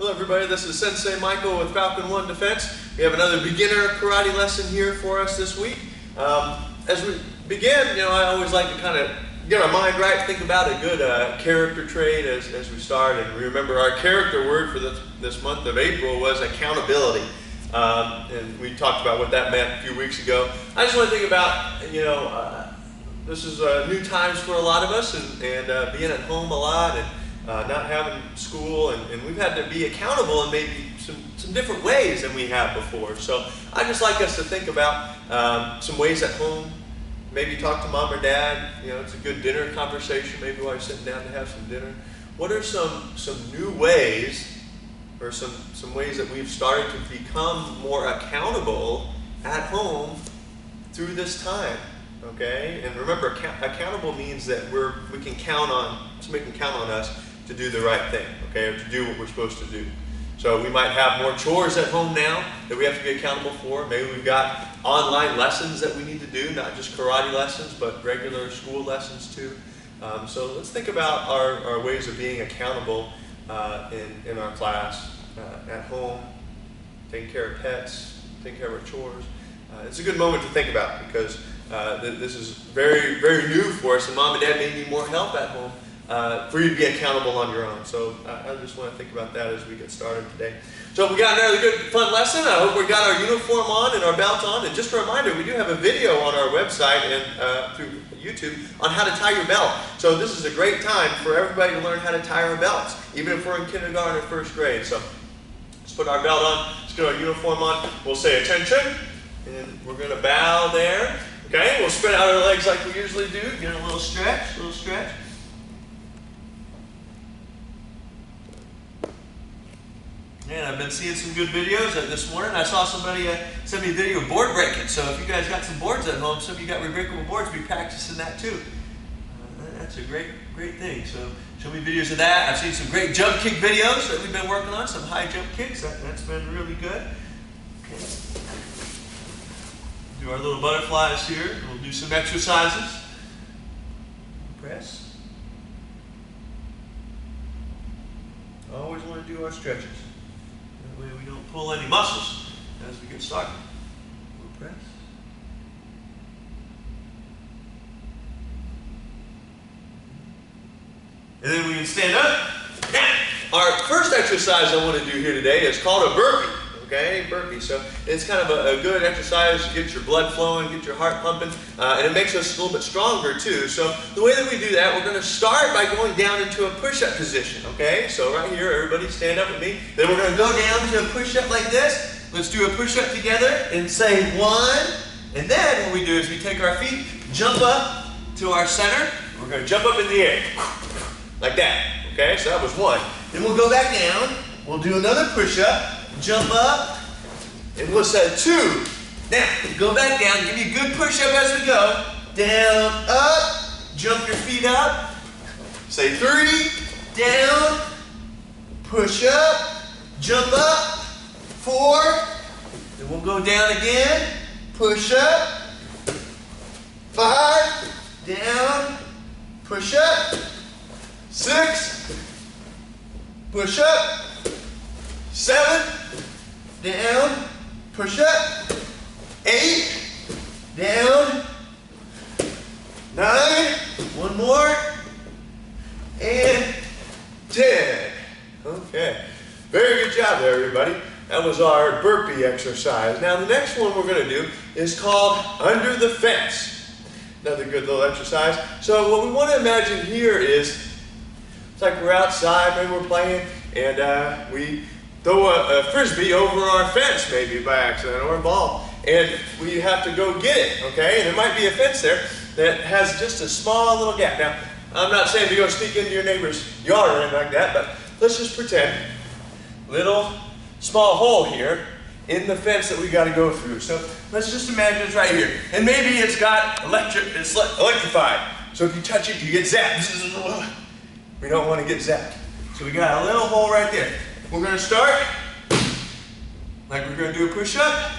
Hello everybody, this is Sensei Michael with Falcon 1 Defense. We have another beginner karate lesson here for us this week. As we begin, I always like to kind of get our mind right, think about a good character trait as we start. And remember, our character word for this month of April was accountability. And we talked about what that meant a few weeks ago. I just want to think about, this is new times for a lot of us, and being at home a lot, and not having school, and we've had to be accountable in maybe some different ways than we have before. So I'd just like us to think about some ways at home. Maybe talk to mom or dad. It's a good dinner conversation, maybe while you're sitting down to have some dinner. What are some new ways, or some ways that we've started to become more accountable at home through this time? Okay, and remember, accountable means that we can count on, somebody can count on us to do the right thing, okay, or to do what we're supposed to do. So we might have more chores at home now that we have to be accountable for. Maybe we've got online lessons that we need to do, not just karate lessons, but regular school lessons too. So let's think about our ways of being accountable in our class, at home, taking care of pets, taking care of our chores. It's a good moment to think about, because this is very, very new for us, and mom and dad may need more help at home for you to be accountable on your own. So I just want to think about that as we get started today. So we got another good, fun lesson. I hope we got our uniform on and our belt on. And just a reminder, we do have a video on our website and through YouTube on how to tie your belt. So this is a great time for everybody to learn how to tie our belts, even if we're in kindergarten or first grade. So let's put our belt on, let's get our uniform on. We'll say attention, and we're going to bow there. Okay, we'll spread out our legs like we usually do. Get a little stretch, And I've been seeing some good videos this morning. I saw somebody send me a video of board breaking. So if you guys got some boards at home, some of you got rebreakable boards, be practicing that too. That's a great thing. So show me videos of that. I've seen some great jump kick videos that we've been working on, some high jump kicks. That's been really good. Okay. Do our little butterflies here. We'll do some exercises. Press. Always want to do our stretches. That way we don't pull any muscles as we get started. We'll press. And then we can stand up. Now, our first exercise I want to do here today is called a burpee. Okay, burpee. So it's kind of a good exercise to get your blood flowing, get your heart pumping, and it makes us a little bit stronger too. So the way that we do that, we're going to start by going down into a push-up position. Okay, so right here, everybody stand up with me. Then we're going to go down to a push-up like this. Let's do a push-up together and say 1. And then what we do is we take our feet, jump up to our center. We're going to jump up in the air like that. Okay, so that was 1. Then we'll go back down. We'll do another push-up. Jump up, and we'll say 2. Now, go back down, give me a good push-up as we go. Down, up, jump your feet up. Say 3, down, push up, jump up, 4. Then we'll go down again, push up, 5, down, push up, 6, push up, 7, down, push up, 8, down, 9, 1 more, and 10. Okay, very good job there, everybody. That was our burpee exercise. Now the next one we're going to do is called under the fence. Another good little exercise. So what we want to imagine here is, it's like we're outside, maybe we're playing, and we throw a frisbee over our fence maybe by accident, or a ball, and we have to go get it, okay? And there might be a fence there that has just a small little gap. Now, I'm not saying to go sneak into your neighbor's yard or anything like that, but let's just pretend little small hole here in the fence that we got to go through. So let's just imagine it's right here, and maybe it's got it's electrified. So if you touch it, you get zapped. We don't want to get zapped. So we got a little hole right there. We're going to start like we're going to do a push-up.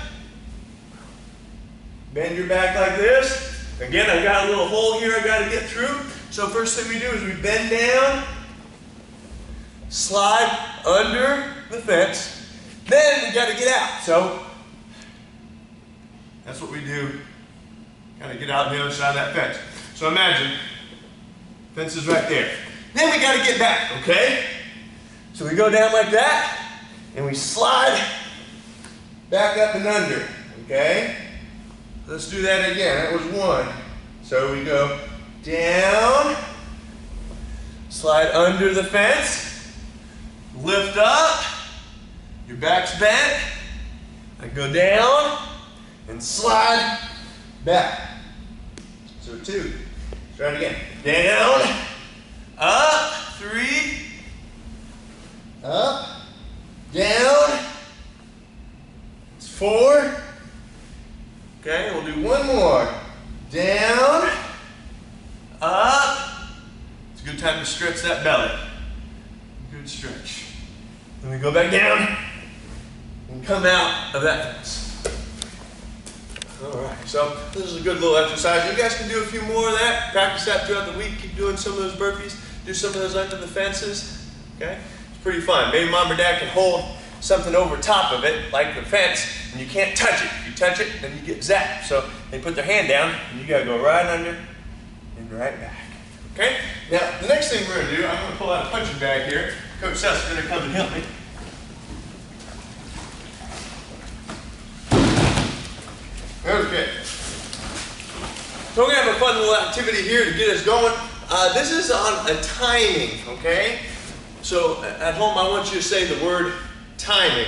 Bend your back like this. Again, I got a little hole here I got to get through. So first thing we do is we bend down, slide under the fence. Then we got to get out. So that's what we do. Kind of get out on the other side of that fence. So imagine, fence is right there. Then we got to get back, okay? So we go down like that, and we slide back up and under, okay? Let's do that again. That was one. So we go down, slide under the fence, lift up, your back's bent, I go down, and slide back. So two. Let's try it again. Down, up, three, up, down, it's four. Okay, we'll do one more. Down, up. It's a good time to stretch that belly. Good stretch. Then we go back down and come out of that fence. All right, so this is a good little exercise. You guys can do a few more of that. Practice that throughout the week. Keep doing some of those burpees. Do some of those under the fences. Okay, it's pretty fun. Maybe mom or dad can hold something over top of it, like the fence, and you can't touch it. If you touch it, then you get zapped. So they put their hand down, and you gotta go right under and right back. Okay? Now, the next thing we're gonna do, I'm gonna pull out a punching bag here. Coach Seth's gonna come and help me. Okay. So we're gonna have a fun little activity here to get us going. This is on a timing, okay? So at home, I want you to say the word timing.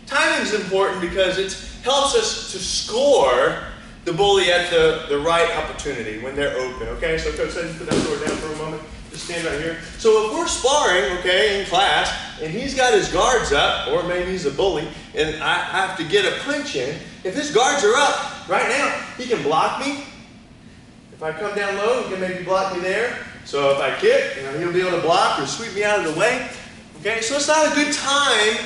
Timing is important because it helps us to score the bully at the right opportunity when they're open, okay? So Coach said, put that sword down for a moment. Just stand right here. So if we're sparring, okay, in class, and he's got his guards up, or maybe he's a bully, and I have to get a punch in, if his guards are up right now, he can block me. If I come down low, he can maybe block me there. So if I kick, he'll be able to block or sweep me out of the way. Okay, so it's not a good time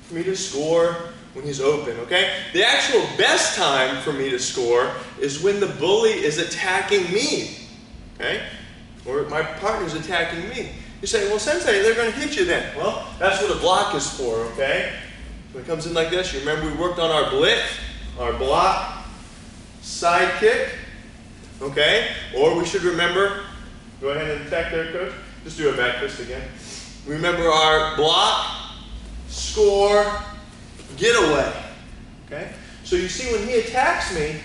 for me to score when he's open, okay? The actual best time for me to score is when the bully is attacking me, okay? Or my partner's attacking me. You say, well, Sensei, they're going to hit you then. Well, that's what a block is for, okay? When it comes in like this, you remember we worked on our blitz, our block, side kick, okay? Or we should remember, go ahead and attack there, Coach. Just do a back fist again. Remember our block, score, get away, okay? So you see when he attacks me,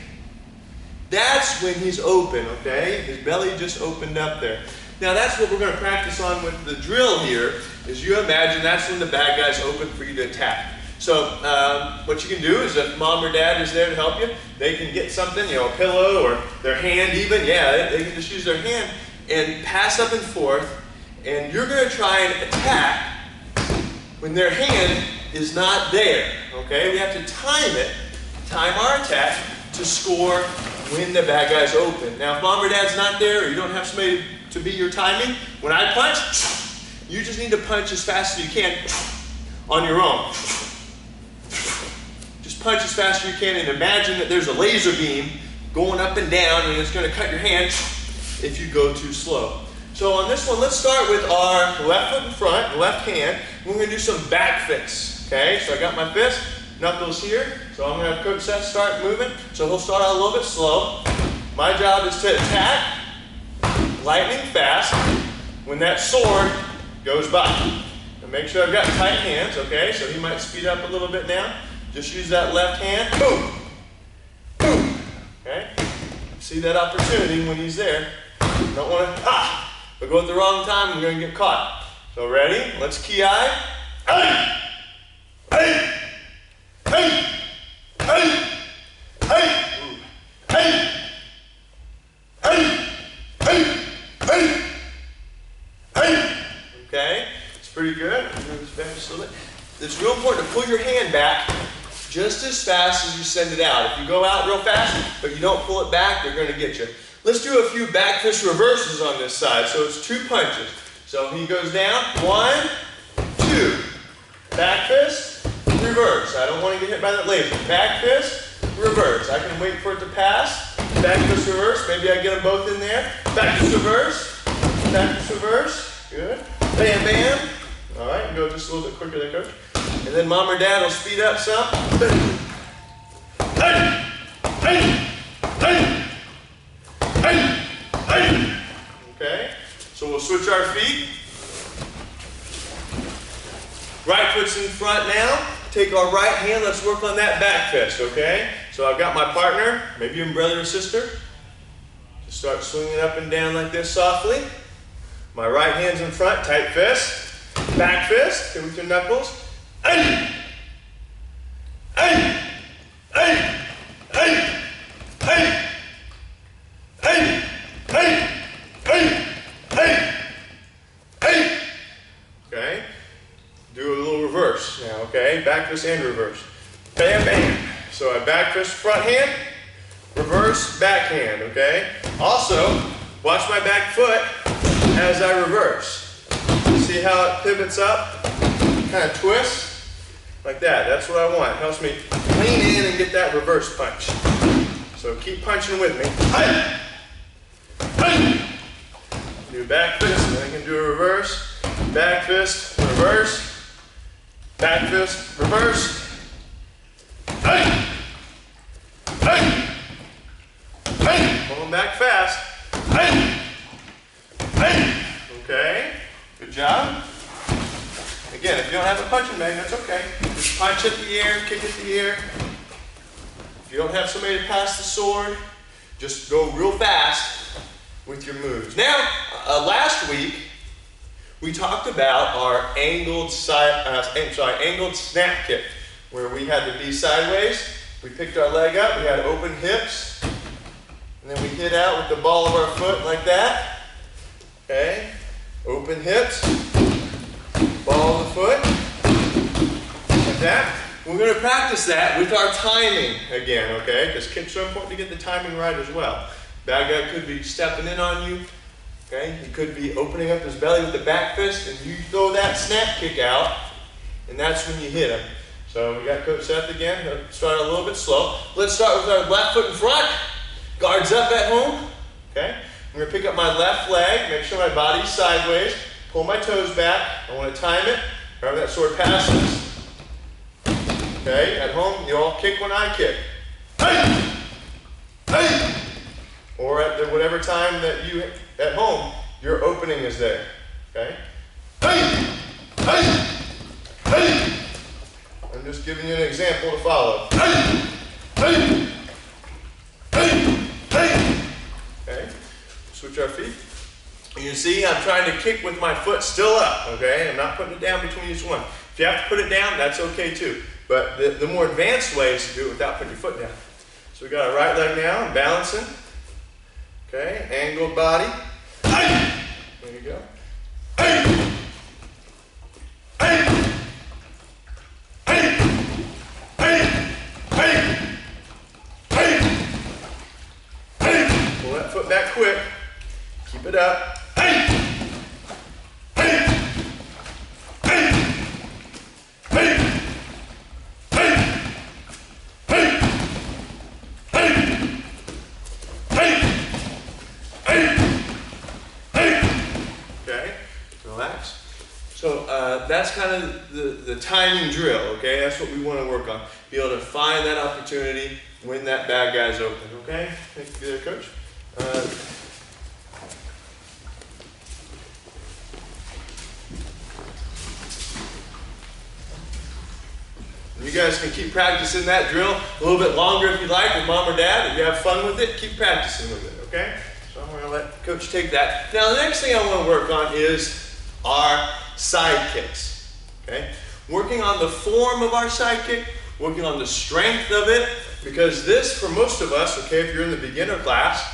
that's when he's open, okay? His belly just opened up there. Now that's what we're going to practice on with the drill here, is you imagine that's when the bad guy's open for you to attack. So what you can do is if mom or dad is there to help you, they can get something, a pillow or their hand even. Yeah, they can just use their hand and pass up and forth. And you're going to try and attack when their hand is not there, okay? We have to time our attack to score when the bad guy's open. Now if mom or dad's not there or you don't have somebody to be your timing, when I punch, you just need to punch as fast as you can on your own. Just punch as fast as you can and imagine that there's a laser beam going up and down and it's going to cut your hand if you go too slow. So on this one, let's start with our left foot in front, left hand. We're going to do some back fists, okay? So I got my fist, knuckles here. So I'm going to have Coach Seth start moving. So he'll start out a little bit slow. My job is to attack lightning fast when that sword goes by. And make sure I've got tight hands, okay? So he might speed up a little bit now. Just use that left hand, boom, boom, okay? See that opportunity when he's there. Don't want to, but go at the wrong time, we're going to get caught. So ready? Let's key eye. Hey! Hey! Hey! Hey! Hey! Hey! Hey! Hey! Hey! Hey! Okay, it's pretty good. It's real important to pull your hand back just as fast as you send it out. If you go out real fast, but you don't pull it back, they're going to get you. Let's do a few back fist reverses on this side. So it's 2 punches. So he goes down, 1, 2. Back fist, reverse. I don't want to get hit by that laser. Back fist, reverse. I can wait for it to pass. Back fist, reverse. Maybe I get them both in there. Back fist, reverse. Back fist, reverse. Good. Bam, bam. All right, go just a little bit quicker there, coach. And then mom or dad will speed up some. Hey! Hey! Hey! Hey! Hey! Okay, so we'll switch our feet. Right foot's in front now. Take our right hand, let's work on that back fist, okay? So I've got my partner, maybe your brother or sister. Just start swinging up and down like this softly. My right hand's in front, tight fist. Back fist, hit with your knuckles. Hey! Hey! Hey! Hey! Hey! Hey! Hey! Hey! Hey! Hey! Okay? Do a little reverse now, okay? Back fist and reverse. Bam, bam. So I back fist front hand, reverse back hand, okay? Also, watch my back foot as I reverse. See how it pivots up? Kind of twists? Like that. That's what I want. It helps me lean in and get that reverse punch. So keep punching with me. Hey! Hey! Do back fist, and then I can do a reverse. Back fist, reverse. Back fist, reverse. Hey! Hey! Hey! Pulling back fast. Hey! Hey! Okay, good job. Again, if you don't have a punching bag, that's okay. Just punch at the air, kick at the air. If you don't have somebody to pass the sword, just go real fast with your moves. Now, last week, we talked about our angled snap kick, where we had to be sideways. We picked our leg up, we had open hips, and then we hit out with the ball of our foot like that. Okay, open hips, ball of the foot, like that. We're going to practice that with our timing again, okay? Because kicks are important to get the timing right as well. Bad guy could be stepping in on you. Okay, he could be opening up his belly with the back fist, and you throw that snap kick out, and that's when you hit him. So we got Coach Seth again. Let's start a little bit slow. Let's start with our left foot in front. Guards up at home. Okay, I'm going to pick up my left leg, make sure my body's sideways, pull my toes back. I want to time it, however that sword passes. Okay, at home, you all kick when I kick. Hey! Hey! Or at whatever time that you, at home, your opening is there. Okay? Hey! Hey! Hey! I'm just giving you an example to follow. Hey! Hey! Hey! Hey! Okay? Switch our feet. You see, I'm trying to kick with my foot still up. Okay? I'm not putting it down between each one. If you have to put it down, that's okay too. But the more advanced way is to do it without putting your foot down. So we got our right leg now, I'm balancing. Okay, angled body. Hey! There you go. Hey! Hey! Hey! Hey! Hey! Hey! Hey! Pull that foot back quick. Keep it up. Hey! Hey! Hey! Hey! That's kind of the timing drill, okay? That's what we want to work on. Be able to find that opportunity when that bad guy's open, okay? Thank you there, Coach. You guys can keep practicing that drill a little bit longer if you like with mom or dad. If you have fun with it, keep practicing with it, okay? So I'm going to let Coach take that. Now the next thing I want to work on is our side kicks, okay? Working on the form of our side kick, working on the strength of it, because this, for most of us, okay, if you're in the beginner class,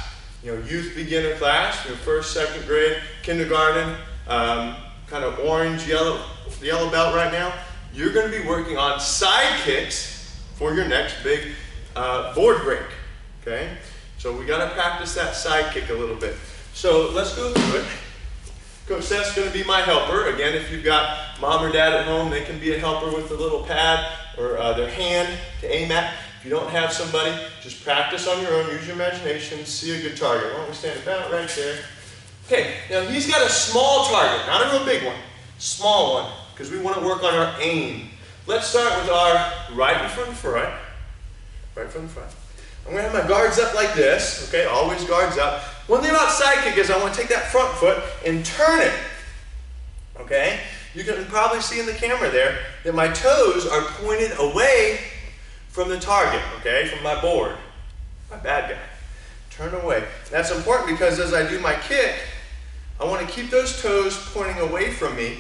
you know, youth beginner class, you know, first, second grade, kindergarten, kind of orange, yellow belt right now, you're going to be working on side kicks for your next big board break, okay? So we got to practice that side kick a little bit. So let's go through it. Coach Seth's going to be my helper. Again, if you've got mom or dad at home, they can be a helper with a little pad or their hand to aim at. If you don't have somebody, just practice on your own. Use your imagination. See a good target. Why don't we stand about right there? Okay, now he's got a small target, not a real big one. Small one. because we want to work on our aim. Let's start with our right in front. Right from the front. I'm going to have my guards up like this, okay, always guards up. One thing about side kick is I want to take that front foot and turn it, okay? You can probably see in the camera there that my toes are pointed away from the target, okay, from my board, my bad guy. Turn away. That's important because as I do my kick, I want to keep those toes pointing away from me,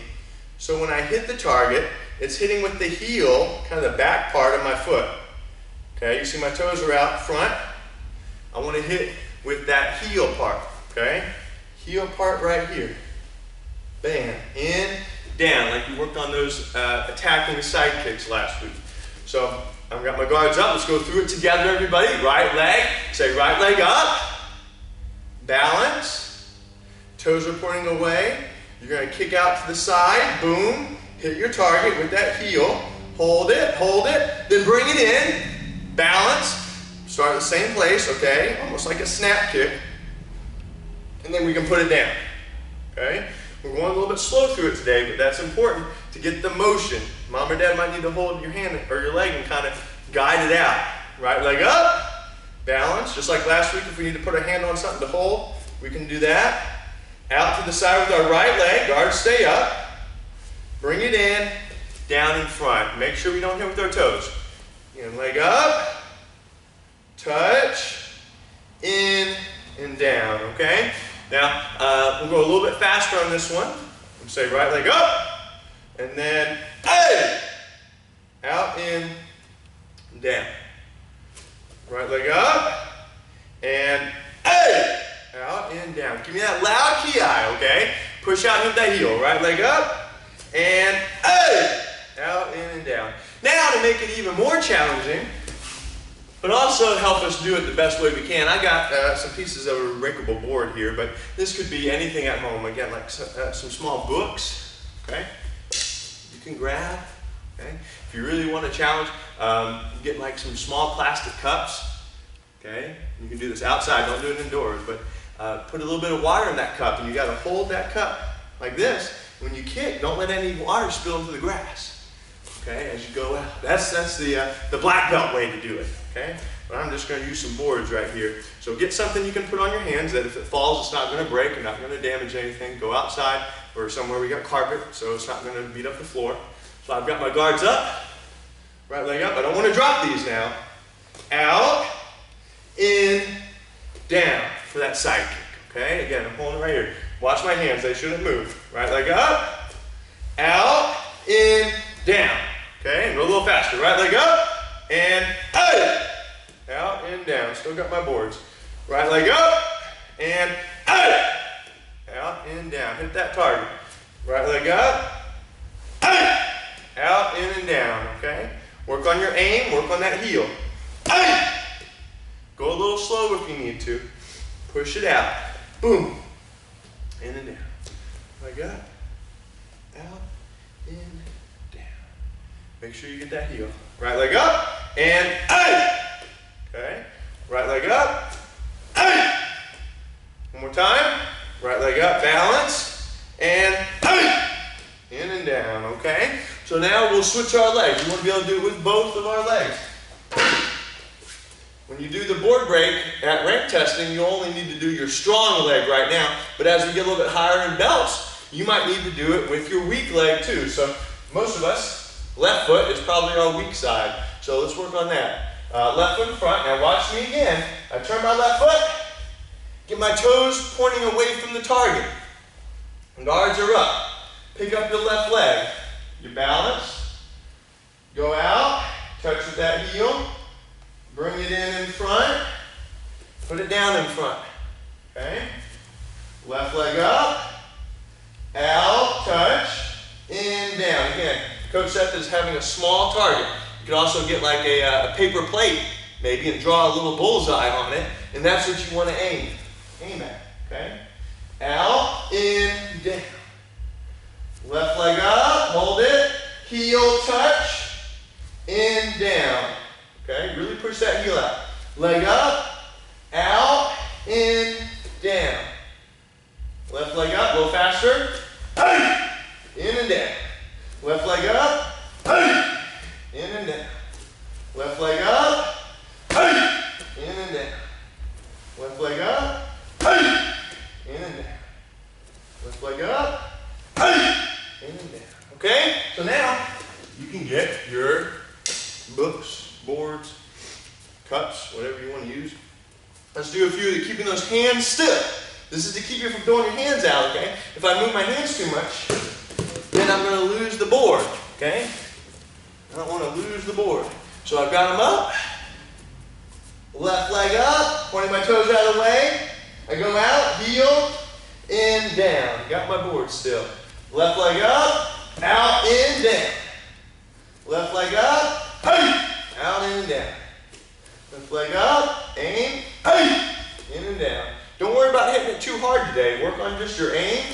so when I hit the target, it's hitting with the heel, kind of the back part of my foot. Okay, you see my toes are out front. I want to hit with that heel part, okay? Heel part right here. Bam, in, down, like we worked on those attacking side kicks last week. So I've got my guards up. Let's go through it together, everybody. Right leg, say right leg up. Balance. Toes are pointing away. You're going to kick out to the side. Boom. Hit your target with that heel. Hold it, then bring it in. Balance, start at the same place, okay? Almost like a snap kick. And then we can put it down, okay? We're going a little bit slow through it today, but that's important to get the motion. Mom or dad might need to hold your hand or your leg and kind of guide it out. Right leg up, balance, just like last week if we need to put a hand on something to hold, we can do that. Out to the side with our right leg, guards stay up. Bring it in, down in front. Make sure we don't hit with our toes. And leg up, touch, in and down, okay? Now, we'll go a little bit faster on this one. We'll say right leg up, and then, hey! Out, in, and down. Right leg up, and, hey! Out, in, down. Give me that loud ki, okay? Push out and hit that heel. Right leg up, and, hey! Out, in, and down. Now to make it even more challenging, but also help us do it the best way we can, I got some pieces of a breakable board here, but this could be anything at home. Again, like some small books, okay? You can grab, okay? If you really want to challenge, get like some small plastic cups, okay? You can do this outside, don't do it indoors, but put a little bit of water in that cup, and you got to hold that cup like this. When you kick, don't let any water spill into the grass. Okay, as you go out. That's the black belt way to do it, okay? But I'm just going to use some boards right here. So get something you can put on your hands that if it falls, it's not going to break, you're not going to damage anything. Go outside or somewhere we got carpet, so it's not going to beat up the floor. So I've got my guards up, right leg up. I don't want to drop these now. Out, in, down for that side kick, okay? Again, I'm holding it right here. Watch my hands, they shouldn't move. Right leg up, out, in, down. Okay, and go a little faster. Right leg up, and hey! Out and down. Still got my boards. Right leg up, and hey! Out and down. Hit that target. Right leg up, hey! Out, in, and down. Okay? Work on your aim, work on that heel. Hey! Go a little slow if you need to. Push it out. Boom. In and down. Leg up, out, in, down. Make sure you get that heel. Right leg up, and hey! Okay? Right leg up, hey! One more time. Right leg up, balance, and hey! In and down, okay? So now we'll switch our legs. We want to be able to do it with both of our legs. When you do the board break at rank testing, you only need to do your strong leg right now, but as we get a little bit higher in belts, you might need to do it with your weak leg too. So most of us, left foot is probably our weak side. So let's work on that. Left foot in front. Now watch me again. I turn my left foot, get my toes pointing away from the target. Guards are up. Pick up your left leg. You balance, go out, touch with that heel, bring it in front, put it down in front. Okay? Left leg up, out, touch, in, down. Again, Coach Seth is having a small target. You could also get like a paper plate, maybe, and draw a little bullseye on it, and that's what you want to aim at. Okay? Out, in, down. Left leg up, hold it, heel touch, in, down. Okay? Really push that heel out. Leg up, out, in, down. Left leg up, a little faster. In and down. Left leg up. Hey. In and down. Left leg up. Hey. In and down. Left leg up. Hey. In and down. Left leg up. Hey. In and down. Okay? So now you can get your books, boards, cups, whatever you want to use. Let's do a few of keeping those hands still. This is to keep you from throwing your hands out, okay? If I move my hands too much, then I'm going to lose the board, okay? I don't want to lose the board. So I've got them up. Left leg up, pointing my toes out of the way. I go out, heel, in, down. Got my board still. Left leg up, out, in, down. Left leg up, hey, out, in, and down. Left leg up, aim, hey, in and down. Don't worry about hitting it too hard today. Work on just your aim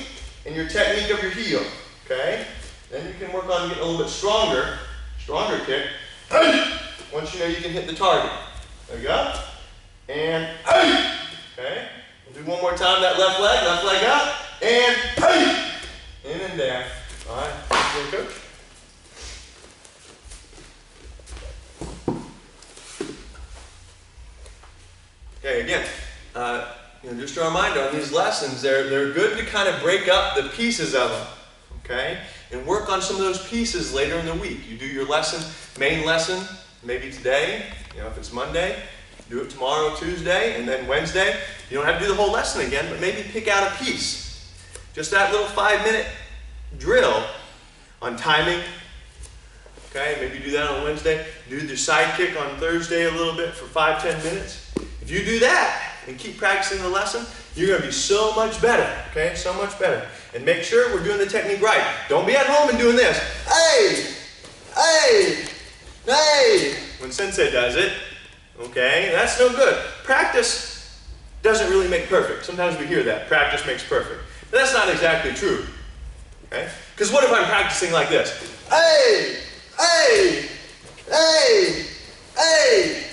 and your technique of your heel, okay? Then you can work on getting a little bit stronger kick. Hey, once you know you can hit the target. There you go. And hey, okay? We'll do one more time, that left leg up, and hey, in and down. All right, here, coach. Okay, again, just a reminder on these lessons, they're good to kind of break up the pieces of them, okay? And work on some of those pieces later in the week. You do your lesson, main lesson, maybe today, if it's Monday, do it tomorrow, Tuesday, and then Wednesday. You don't have to do the whole lesson again, but maybe pick out a piece. Just that little 5-minute drill on timing. Okay, maybe do that on Wednesday. Do the side kick on Thursday a little bit for 5-10 minutes. If you do that and keep practicing the lesson, you're going to be so much better, okay? So much better. And make sure we're doing the technique right. Don't be at home and doing this. Hey! Hey! Hey! When Sensei does it, okay? That's no good. Practice doesn't really make perfect. Sometimes we hear that. Practice makes perfect. But that's not exactly true, okay? Because what if I'm practicing like this? Hey! Hey! Hey! Hey!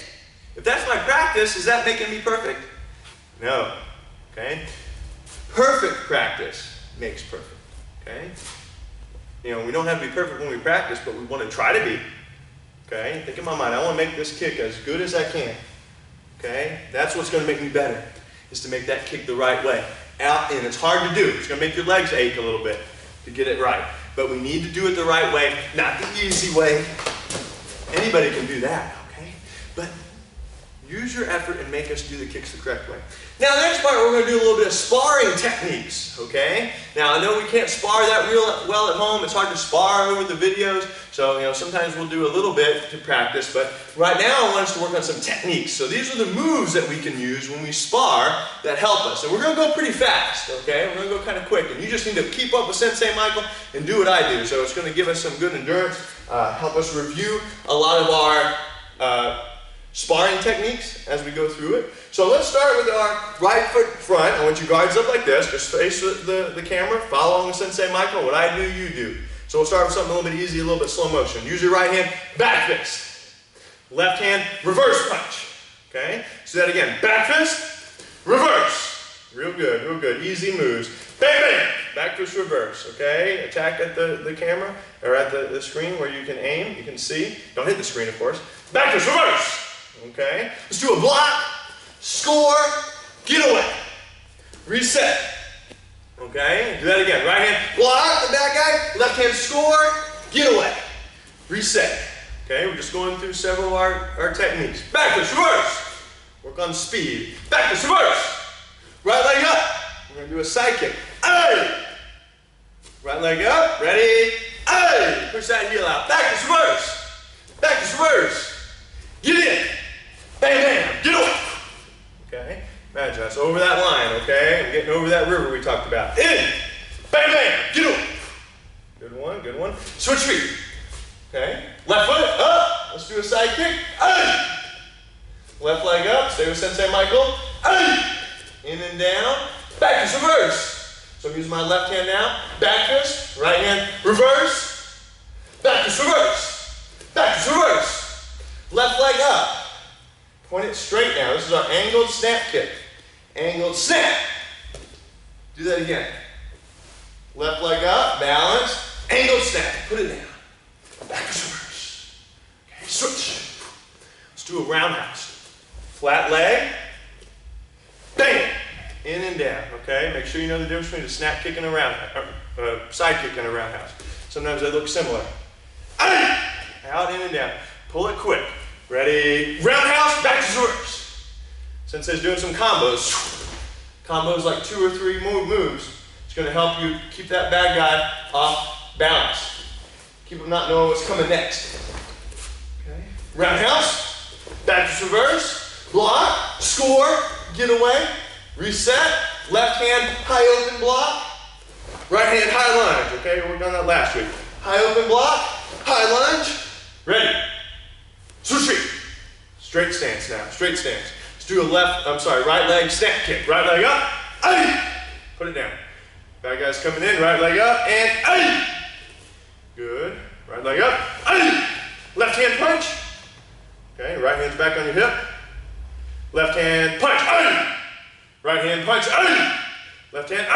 If that's my practice, is that making me perfect? No. Okay? Perfect practice makes perfect. Okay? We don't have to be perfect when we practice, but we want to try to be. Okay? Think in my mind, I want to make this kick as good as I can. Okay? That's what's going to make me better, is to make that kick the right way. Out, and it's hard to do. It's going to make your legs ache a little bit to get it right. But we need to do it the right way, not the easy way. Anybody can do that, okay? But use your effort and make us do the kicks the correct way. Now, the next part, we're going to do a little bit of sparring techniques, okay? Now, I know we can't spar that real well at home. It's hard to spar over the videos. So, sometimes we'll do a little bit to practice. But right now, I want us to work on some techniques. So these are the moves that we can use when we spar that help us. And we're going to go pretty fast, okay? We're going to go kind of quick. And you just need to keep up with Sensei Michael and do what I do. So it's going to give us some good endurance, help us review a lot of our sparring techniques as we go through it. So let's start with our right foot front. I want you guards up like this. Just face the camera. Follow along with Sensei Michael. What I do, you do. So we'll start with something a little bit easy, a little bit slow motion. Use your right hand, back fist. Left hand, reverse punch. Okay? So that again, back fist, reverse. Real good, real good. Easy moves. Bang, bang. Back fist, reverse. Okay? Attack at the camera, or at the screen where you can aim, you can see. Don't hit the screen, of course. Back fist, reverse. Okay? Let's do a block, score, get away. Reset. Okay? Do that again. Right hand, block, the back guy. Left hand, score, get away. Reset. Okay? We're just going through several of our techniques. Back fist, reverse. Work on speed. Back fist, reverse. Right leg up. We're going to do a side kick. Hey! Right leg up. Ready? Hey! Push that heel out. Back fist, reverse. Back fist, reverse. Get in. Bam, bam, get away. Okay, imagine that's over that line, okay? I'm getting over that river we talked about. In, bam, bam, get away. Good one, good one. Switch feet. Okay, left foot up. Let's do a side kick. Hey. Left leg up, stay with Sensei Michael. Hey. In and down. Back fist, reverse. So I'm using my left hand now. Back fist, right hand, reverse. Back fist, reverse. Back fist, reverse. Left leg up. Point it straight now. This is our angled snap kick. Angled snap. Do that again. Left leg up, balance, Angled snap, put it down. Backwards reverse. Okay, switch. Let's do a roundhouse. Flat leg. Bang! In and down, okay? Make sure you know the difference between a snap kick and a side kick and a roundhouse. Sometimes they look similar. Out, in and down. Pull it quick. Ready? Roundhouse, backwards reverse. Sensei's doing some combos. Combos like 2 or 3 moves. It's going to help you keep that bad guy off balance. Keep him not knowing what's coming next. Okay. Roundhouse, backwards reverse, block, score, get away, reset, left hand, high open block, right hand, high lunge. Okay, we worked on that last week. High open block, high lunge, ready. Switch. Straight stance now, straight stance. Let's do a right leg snap kick. Right leg up, put it down. Bad guy's coming in, right leg up, and good. Right leg up, left hand punch. Okay, right hand's back on your hip. Left hand punch, right hand punch, left hand,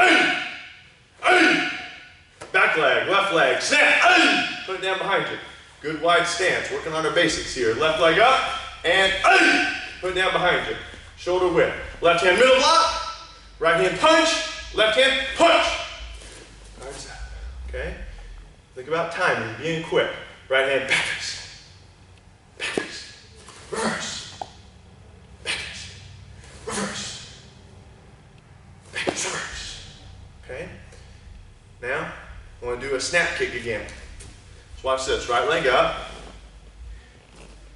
back leg, left leg, snap, put it down behind you. Good wide stance, working on our basics here. Left leg up, and put it down behind you. Shoulder whip. Left hand middle block, right hand punch, left hand punch. Guards up, okay? Think about timing, being quick. Right hand backwards, reverse, backwards, reverse, backwards, reverse. Okay? Now, I want to do a snap kick again. So watch this, right leg up,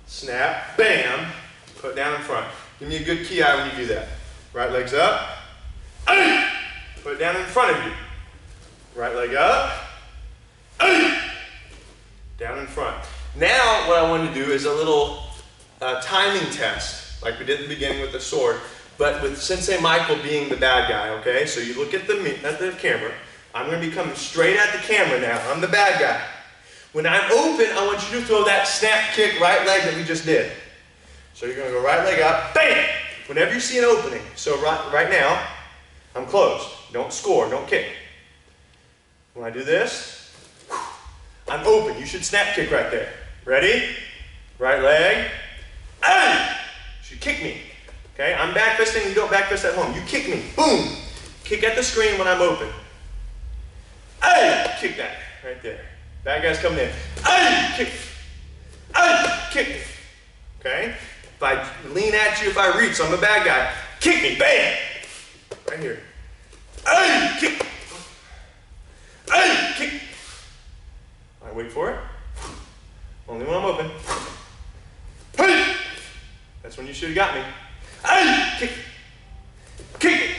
snap, bam, put it down in front. Give me a good key eye when you do that. Right leg's up, put it down in front of you. Right leg up, down in front. Now what I want to do is a little timing test, like we did at the beginning with the sword, but with Sensei Michael being the bad guy, okay? So you look at the camera. I'm going to be coming straight at the camera now. I'm the bad guy. When I'm open, I want you to throw that snap kick right leg that we just did. So you're going to go right leg up, bam! Whenever you see an opening. So right now, I'm closed. Don't score, don't kick. When I do this, I'm open. You should snap kick right there. Ready? Right leg. You should kick me. Okay? I'm back fisting, you don't back fist at home. You kick me. Boom! Kick at the screen when I'm open. Kick that right there. Bad guy's coming in. Kick. Kick. Okay? If I lean at you, if I reach, so I'm a bad guy. Kick me. Bam! Right here. Kick. Kick. All right, wait for it. Only when I'm open. That's when you should have got me. Kick. Kick.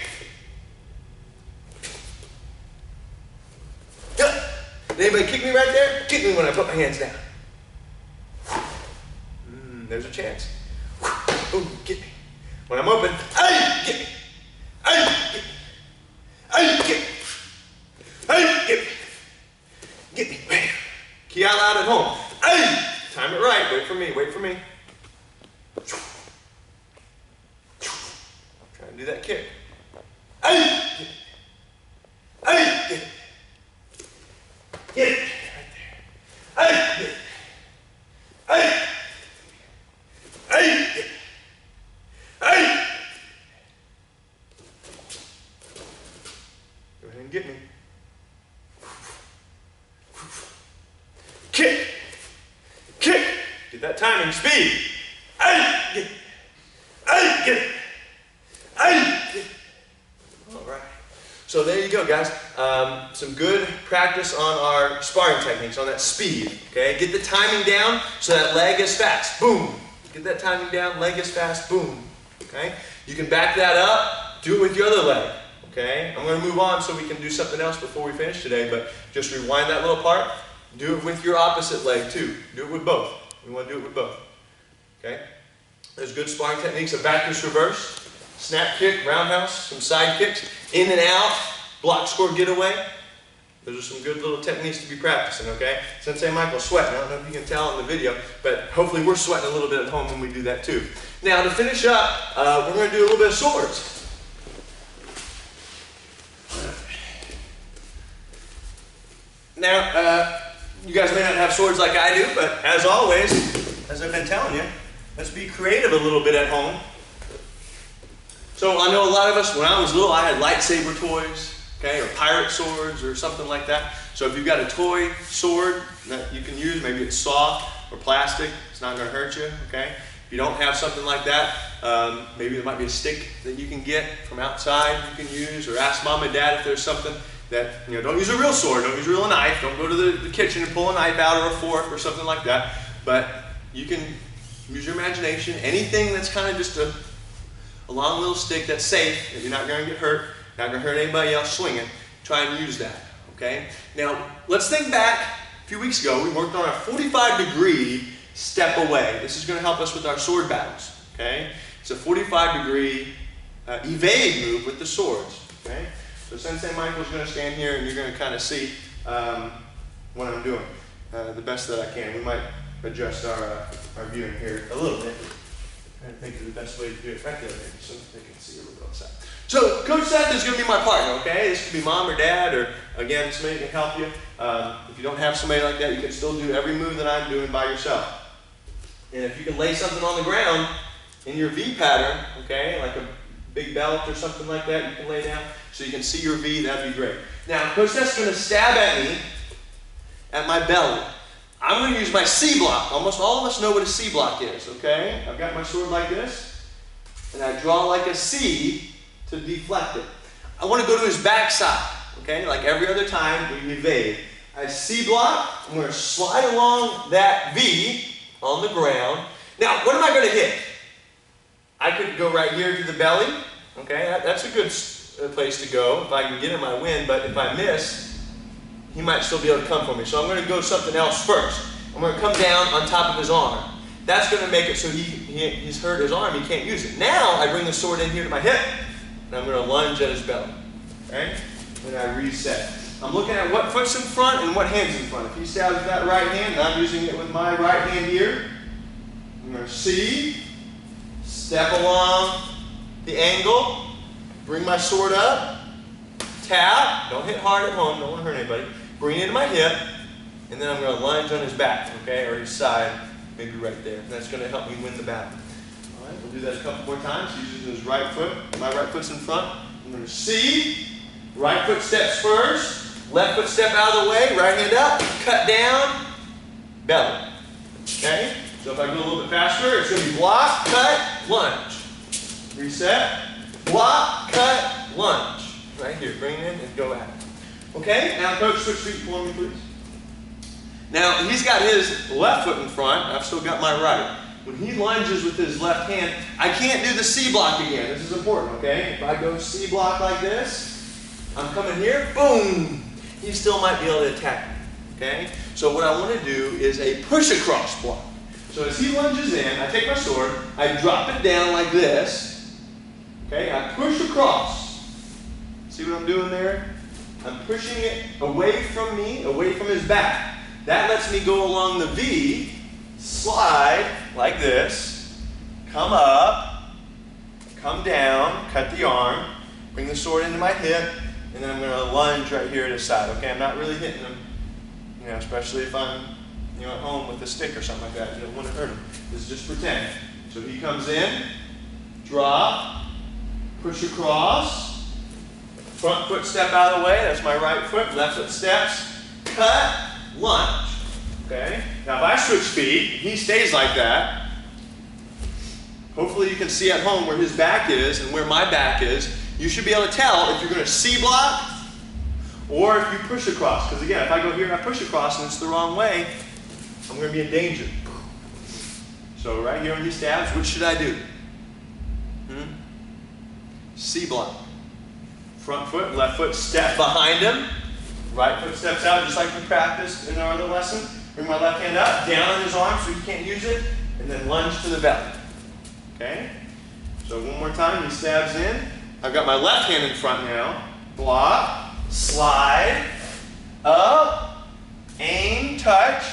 Did anybody kick me right there? Kick me when I put my hands down. There's a chance. Ooh, get me. When I'm open, get me. Get me. Get me. Get me. Get me. Bam. Key out loud at home. Time it right. Wait for me. Wait for me. Try and do that kick. Get it. Get it. Get it. Right there. Get it. Get it. Go ahead and get me. Kick. Kick. Get that timing. Speed. Get it. Get it. Get it. All right. So there you go, guys. Some good practice on our sparring techniques, on that speed. Okay, get the timing down so that leg is fast. Boom. Get that timing down. Leg is fast. Boom. Okay. You can back that up. Do it with your other leg. Okay. I'm going to move on so we can do something else before we finish today. But just rewind that little part. Do it with your opposite leg too. Do it with both. We want to do it with both. Okay. There's good sparring techniques: a backwards reverse, snap kick, roundhouse, some side kicks, in and out, block, score, get away. Those are some good little techniques to be practicing, okay? Sensei Michael's sweating. I don't know if you can tell in the video, but hopefully we're sweating a little bit at home when we do that too. Now to finish up, we're going to do a little bit of swords. Now, you guys may not have swords like I do, but as always, as I've been telling you, let's be creative a little bit at home. So I know a lot of us, when I was little, I had lightsaber toys, okay, or pirate swords or something like that. So if you've got a toy sword that you can use, maybe it's soft or plastic, it's not going to hurt you, okay? If you don't have something like that, maybe there might be a stick that you can get from outside you can use, or ask mom and dad if there's something that, you know, don't use a real sword, don't use a real knife, don't go to the kitchen and pull a knife out or a fork or something like that. But you can use your imagination, anything that's kind of just a long little stick that's safe, that you're not going to get hurt, not going to hurt anybody else swinging, try and use that, okay? Now, let's think back a few weeks ago, we worked on our 45-degree step away. This is going to help us with our sword battles, okay? It's a 45-degree evade move with the swords, okay? So Sensei Michael's going to stand here and you're going to kind of see what I'm doing the best that I can. We might adjust our viewing here a little bit. I think of the best way to do it right there, maybe, so they can see a little bit outside. So Coach Seth is going to be my partner, okay? This could be mom or dad, or again, somebody can help you. If you don't have somebody like that, you can still do every move that I'm doing by yourself. And if you can lay something on the ground in your V pattern, okay, like a big belt or something like that, you can lay down so you can see your V, that'd be great. Now, Coach Seth's going to stab at me at my belly. I'm going to use my C block. Almost all of us know what a C block is, okay? I've got my sword like this, and I draw like a C to deflect it. I want to go to his backside, okay? Like every other time we evade. I C block, I'm going to slide along that V on the ground. Now, what am I going to hit? I could go right here to the belly, okay? That's a good place to go if I can get in my wind, but if I miss, he might still be able to come for me. So I'm going to go something else first. I'm going to come down on top of his arm. That's going to make it so he's hurt his arm, he can't use it. Now I bring the sword in here to my hip, and I'm going to lunge at his belly. Okay? And I reset. I'm looking at what foot's in front and what hand's in front. If he stabs with that right hand, and I'm using it with my right hand here, I'm going to C, step along the angle, bring my sword up, tap, don't hit hard at home, don't want to hurt anybody, bring it to my hip, and then I'm going to lunge on his back, okay, or his side, maybe right there. That's going to help me win the battle. All right, we'll do that a couple more times. Using his right foot, my right foot's in front. I'm going to C, right foot steps first, left foot step out of the way, right hand up, cut down, belly. Okay, so if I go a little bit faster, it's going to be block, cut, lunge. Reset, block, cut, lunge. Right here, bring it in and go at it. Okay, now Coach, switch feet for me, please. Now, he's got his left foot in front. I've still got my right. When he lunges with his left hand, I can't do the C block again. This is important, okay? If I go C block like this, I'm coming here, boom! He still might be able to attack me, okay? So what I want to do is a push-across block. So as he lunges in, I take my sword, I drop it down like this, okay? I push across. See what I'm doing there? I'm pushing it away from me, away from his back. That lets me go along the V, slide like this, come up, come down, cut the arm, bring the sword into my hip, and then I'm going to lunge right here at his side. Okay, I'm not really hitting him, you know, especially if I'm, you know, at home with a stick or something like that. You don't want to hurt him. This is just pretend. So he comes in, drop, push across, front foot step out of the way. That's my right foot. Left foot steps, cut, lunge. Okay? Now if I switch feet, he stays like that. Hopefully you can see at home where his back is and where my back is. You should be able to tell if you're going to C block or if you push across. Because again, if I go here and I push across and it's the wrong way, I'm going to be in danger. So right here when he stabs, what should I do? C block. Front foot, left foot step behind him. Right foot steps out just like we practiced in our other lesson. Bring my left hand up, down on his arm so he can't use it, and then lunge to the belly. Okay? So one more time, he stabs in. I've got my left hand in front now. Block, slide, up, aim, touch,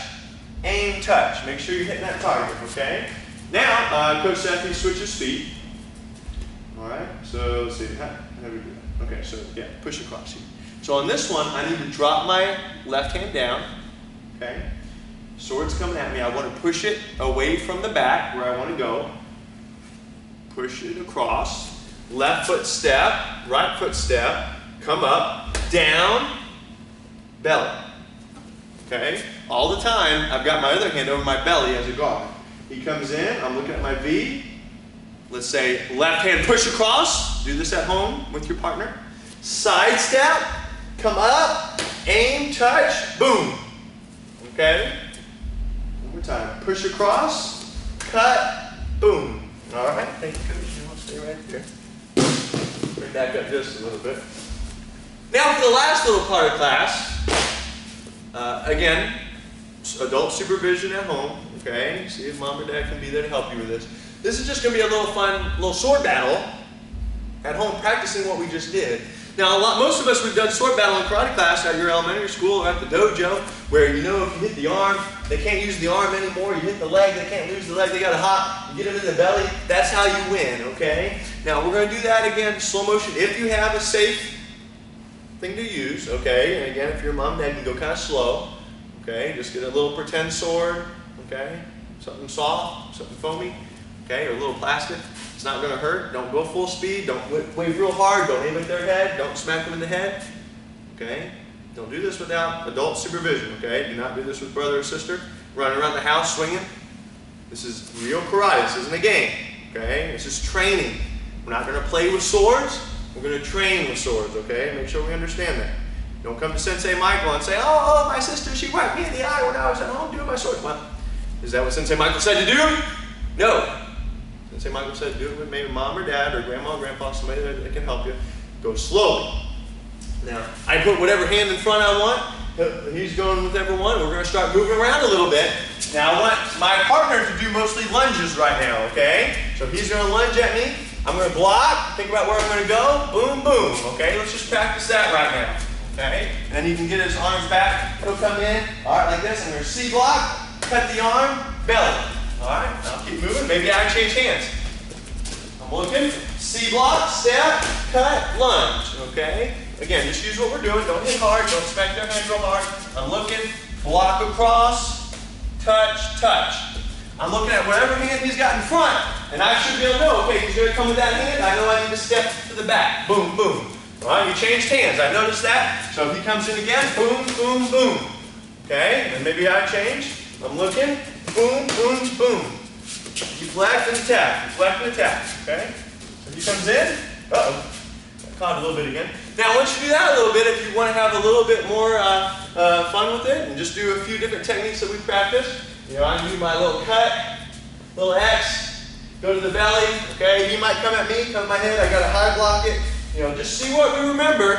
aim, touch. Make sure you're hitting that target, okay? Now, Coach Seth, he switches feet. All right, so let's see, how do we do that? Okay, so yeah, push across here. So So on this one, I need to drop my left hand down, okay? Sword's coming at me. I want to push it away from the back where I want to go. Push it across. Left foot step, right foot step, come up, down, belly. Okay? All the time, I've got my other hand over my belly as a guard. He comes in, I'm looking at my V. Let's say left hand push across. Do this at home with your partner. Side step, come up, aim, touch, boom. Okay? One more time. Push across, cut, boom. All right, thank you, Coach. You want to stay right there. Bring back up just a little bit. Now for the last little part of class, again, adult supervision at home, okay? See if mom or dad can be there to help you with this. This is just going to be a little fun, little sword battle at home, practicing what we just did. Now, most of us, we've done sword battle in karate class at your elementary school or at the dojo, where you know if you hit the arm, they can't use the arm anymore. You hit the leg, they can't lose the leg. They got a hop, you get them in the belly. That's how you win, okay? Now, we're going to do that again, slow motion. If you have a safe thing to use, okay? And again, if your mom and dad can go kind of slow, okay? Just get a little pretend sword, okay? Something soft, something foamy, okay? Or a little plastic. It's not going to hurt. Don't go full speed. Don't wave real hard. Don't aim at their head. Don't smack them in the head. Okay? Don't do this without adult supervision. Okay? Do not do this with brother or sister. Running around the house swinging. This is real karate. This isn't a game. Okay? This is training. We're not going to play with swords. We're going to train with swords. Okay? Make sure we understand that. Don't come to Sensei Michael and say, oh, my sister, she whacked me in the eye when I was at home doing my sword. Well, is that what Sensei Michael said to do? No. Sensei Michael said, do it with maybe mom or dad or grandma or grandpa, somebody that can help you. Go slowly. Now, I put whatever hand in front I want. He's going with whichever one. We're going to start moving around a little bit. Now, I want my partner to do mostly lunges right now, okay? So he's going to lunge at me. I'm going to block. Think about where I'm going to go. Boom, boom. Okay, let's just practice that right now. Okay? And then he can get his arms back. He'll come in. All right, like this. I'm going to C block, cut the arm, belly. All right, I'll keep moving. Maybe I change hands. I'm looking. C block, step, cut, lunge. Okay? Again, just use what we're doing. Don't hit hard. Don't smack their hand real hard. I'm looking. Block across. Touch, touch. I'm looking at whatever hand he's got in front, and I should be able to know, okay, he's going to come with that hand. I know I need to step to the back. Boom, boom. All right, you changed hands. I noticed that. So if he comes in again, boom, boom, boom. Okay? And maybe I change. I'm looking. Boom, boom, boom. Deflect and attack. Deflect and attack. Okay? So he comes in. Uh-oh. I caught a little bit again. Now, once you do that a little bit, if you want to have a little bit more fun with it and just do a few different techniques that we practice, you know, I do my little cut, little X, go to the belly. Okay? He might come at me, come at my head. I got to high block it. You know, just see what we remember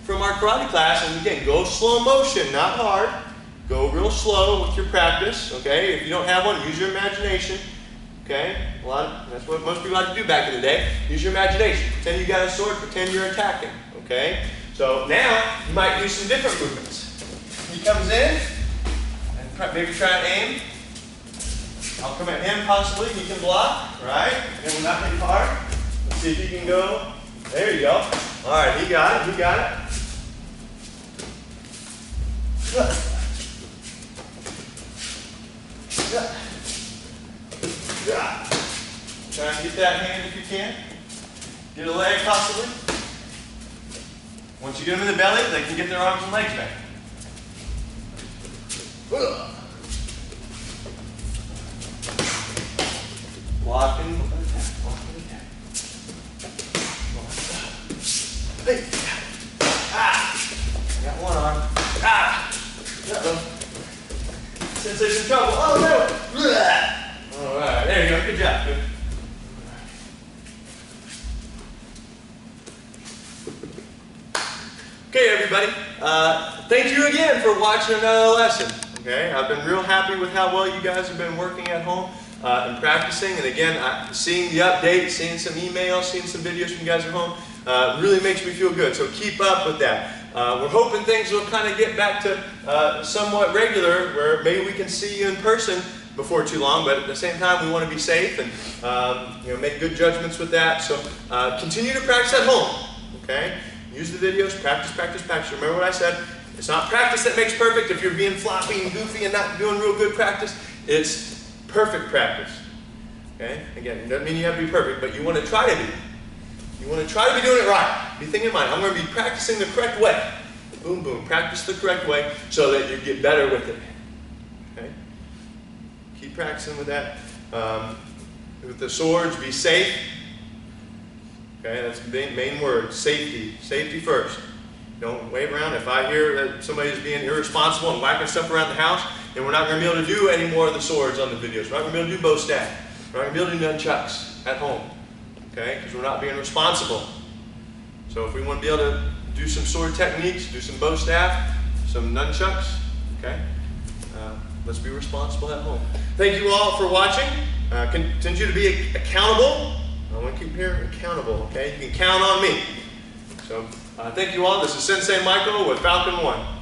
from our karate class. And again, go slow motion, not hard. Go real slow with your practice, okay? If you don't have one, use your imagination, okay? That's what most people like to do back in the day. Use your imagination. Pretend you got a sword, pretend you're attacking, okay? So now, you might do some different movements. He comes in, and maybe try and aim. I'll come at him possibly, he can block, right? And we'll not hit hard. Let's see if he can go. There you go. All right, he got it, he got it. Try and get that hand if you can. Get a leg possibly. Once you get them in the belly, they can get their arms and legs back. Blocking, attack, blocking, attack. Hey. Ah! I got one arm. Ah! Uh-oh. Sensei's in trouble. Oh no! Alright, there you go. Good job. Good. Okay, everybody. Thank you again for watching another lesson. Okay, I've been real happy with how well you guys have been working at home and practicing. And again, seeing the updates, seeing some emails, seeing some videos from you guys at home really makes me feel good. So keep up with that. We're hoping things will kind of get back to somewhat regular, where maybe we can see you in person before too long. But at the same time, we want to be safe and make good judgments with that. So continue to practice at home. Okay. Use the videos, practice, practice, practice. Remember what I said? It's not practice that makes perfect. If you're being floppy and goofy and not doing real good practice, it's perfect practice. Okay? Again, it doesn't mean you have to be perfect, but you want to try to be. You want to try to be doing it right. Be thinking in mind, I'm going to be practicing the correct way. Boom, boom. Practice the correct way so that you get better with it. Okay? Keep practicing with that. With the swords, be safe. Okay, that's the main word, safety. Safety first. Don't wave around. If I hear that somebody's being irresponsible and whacking stuff around the house, then we're not going to be able to do any more of the swords on the videos. We're not going to be able to do bow staff. We're not going to be able to do nunchucks at home. Okay, because we're not being responsible. So if we want to be able to do some sword techniques, do some bow staff, some nunchucks, okay, let's be responsible at home. Thank you all for watching. Continue to be accountable. I want to keep hearing accountable, okay? You can count on me. So thank you all. This is Sensei Michael with Falcon 1.